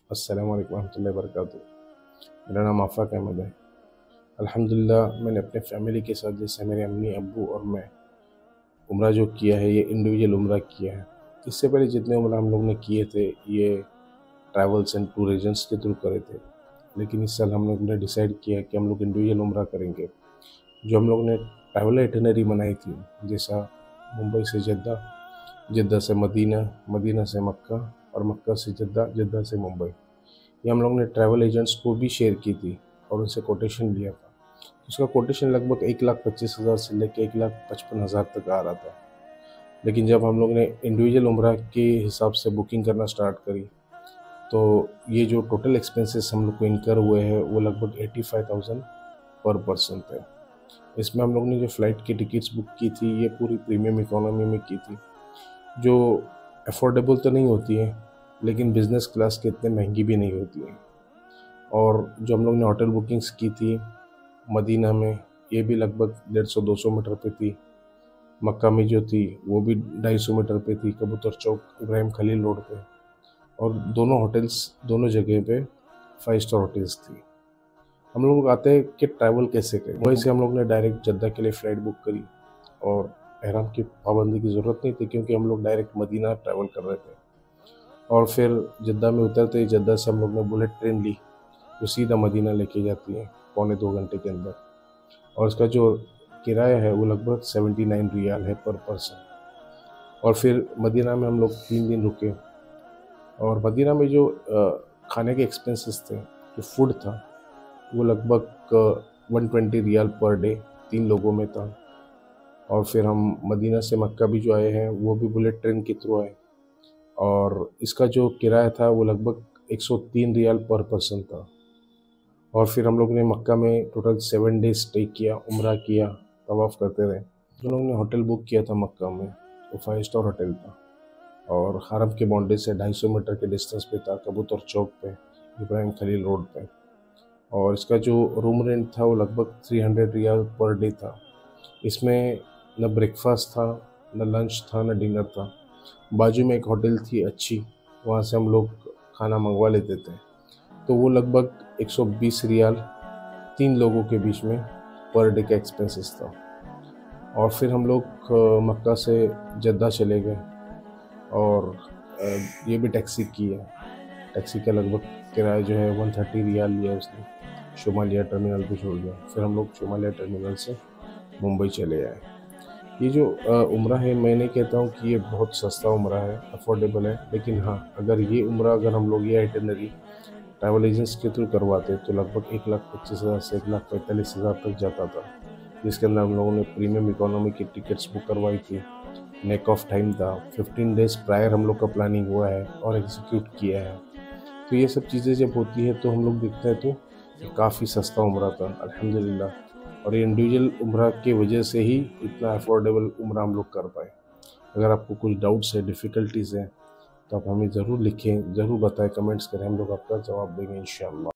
अस्सलाम वालेकुम रहमतुल्लाहि वबरकातुहू। मेरा नाम आफ़ाक अहमद है। अल्हम्दुलिल्लाह मैंने अपने फ़ैमिली के साथ, जैसे मेरे अम्मी अब्बू और मैं, उम्रा जो किया है ये इंडिविजुअल उम्रा किया है। इससे पहले जितने उम्रा हम लोग ने किए थे ये ट्रैवल्स एंड टूर एजेंट्स के थ्रू करे थे, लेकिन इस साल हम लोग ने डिसाइड किया कि हम लोग इंडिविजुअल उम्रा करेंगे। जो हम लोग ने ट्रैवल आइटिनरी बनाई थी, जैसा मुंबई से जद्दा, जद्दा से मदीना, मदीना से मक्का और मक्का से जद्दा, जद्दा से मुंबई, ये हम लोग ने ट्रैवल एजेंट्स को भी शेयर की थी और उनसे कोटेशन लिया था। उसका कोटेशन लगभग 1,25,000 से लेकर 1,55,000 तक आ रहा था। लेकिन जब हम लोग ने इंडिविजुअल उम्रा के हिसाब से बुकिंग करना स्टार्ट करी, तो ये जो टोटल एक्सपेंसेस हम लोग को इनकर हुए हैं वो लगभग 85,000 पर पर्सन थे। इसमें हम लोग ने जो फ़्लाइट की टिकट्स बुक की थी ये पूरी प्रीमियम इकोनॉमी में की थी, जो अफोर्डेबल तो नहीं होती है लेकिन बिज़नेस क्लास के इतने महंगी भी नहीं होती है। और जो हम लोग ने होटल बुकिंग्स की थी मदीना में, ये भी लगभग 150-200 मीटर पे थी। मक्का में जो थी वो भी 250 मीटर पे थी, कबूतर चौक इब्राहिम खलील रोड पे। और दोनों होटल्स दोनों जगह पे 5 स्टार होटल्स थी। हम लोग आते हैं कि ट्रैवल कैसे करें। वहीं से हम लोग ने डायरेक्ट जद्दा के लिए फ़्लाइट बुक करी और एहराम की पाबंदी की ज़रूरत नहीं थी क्योंकि हम लोग डायरेक्ट मदीना ट्रैवल कर रहे थे। और फिर जद्दा में उतरते ही जद्दा से हम लोग ने बुलेट ट्रेन ली जो सीधा मदीना लेके जाती है पौने 2 घंटे के अंदर। और इसका जो किराया है वो लगभग 79 रियाल है पर पर्सन। और फिर मदीना में हम लोग 3 दिन रुके और मदीना में जो खाने के एक्सपेंसेस थे, जो फूड था, वो लगभग 120 रियाल पर डे 3 लोगों में था। और फिर हम मदीना से मक्का भी जो आए हैं वो भी बुलेट ट्रेन के थ्रू आए और इसका जो किराया था वो लगभग 103 रियाल पर पर्सन था। और फिर हम लोग ने मक्का में टोटल 7 डेज स्टे किया, उम्रा किया, तवाफ़ करते रहे। हम लोग ने होटल बुक किया था मक्का में, वो 5 स्टार होटल था और हरम के बाउंड्री से 250 मीटर के डिस्टेंस पे था, कबूतर चौक पे, इब्राहिम खलील रोड पे। और इसका जो रूम रेंट था वो लगभग 300 रियाल पर डे था। इसमें न ब्रेकफास्ट था, न लंच था, न डिनर था। बाजू में एक होटल थी अच्छी, वहाँ से हम लोग खाना मंगवा लेते थे। तो वो लगभग 120 रियाल 3 लोगों के बीच में पर डे का एक्सपेंसेस था। और फिर हम लोग मक्का से जद्दा चले गए और ये भी टैक्सी की है। टैक्सी का लगभग किराया जो है 130 रियाल लिया उसने, शुमालिया टर्मिनल पे छोड़ दिया। फिर हम लोग शुमालिया टर्मिनल से मुंबई चले आए। ये जो उम्रा है, मैं नहीं कहता हूँ कि ये बहुत सस्ता उम्रा है, अफोर्डेबल है, लेकिन हाँ, अगर ये उम्रा अगर हम लोग ये आइटिनरी ट्रैवल एजेंट्स के थ्रू करवाते तो लगभग 1,25,000 से 1,45,000 तक जाता था, जिसके अंदर हम लोगों ने प्रीमियम इकोनॉमी की टिकट्स बुक करवाई थी। नेक ऑफ टाइम था, 15 डेज़ प्रायर हम लोग का प्लानिंग हुआ है और एग्जीक्यूट किया है। तो ये सब चीज़ें जब होती है तो हम लोग देखते हैं तो काफ़ी सस्ता उम्रा था अल्हम्दुलिल्लाह। और ये इंडिविजुअल उम्रा की वजह से ही इतना अफोर्डेबल उम्रा हम लोग कर पाए। अगर आपको कुछ डाउट्स है, डिफ़िकल्टीज़ हैं, तो आप हमें ज़रूर लिखें, ज़रूर बताएं, कमेंट्स करें, हम लोग आपका जवाब देंगे इंशाअल्लाह।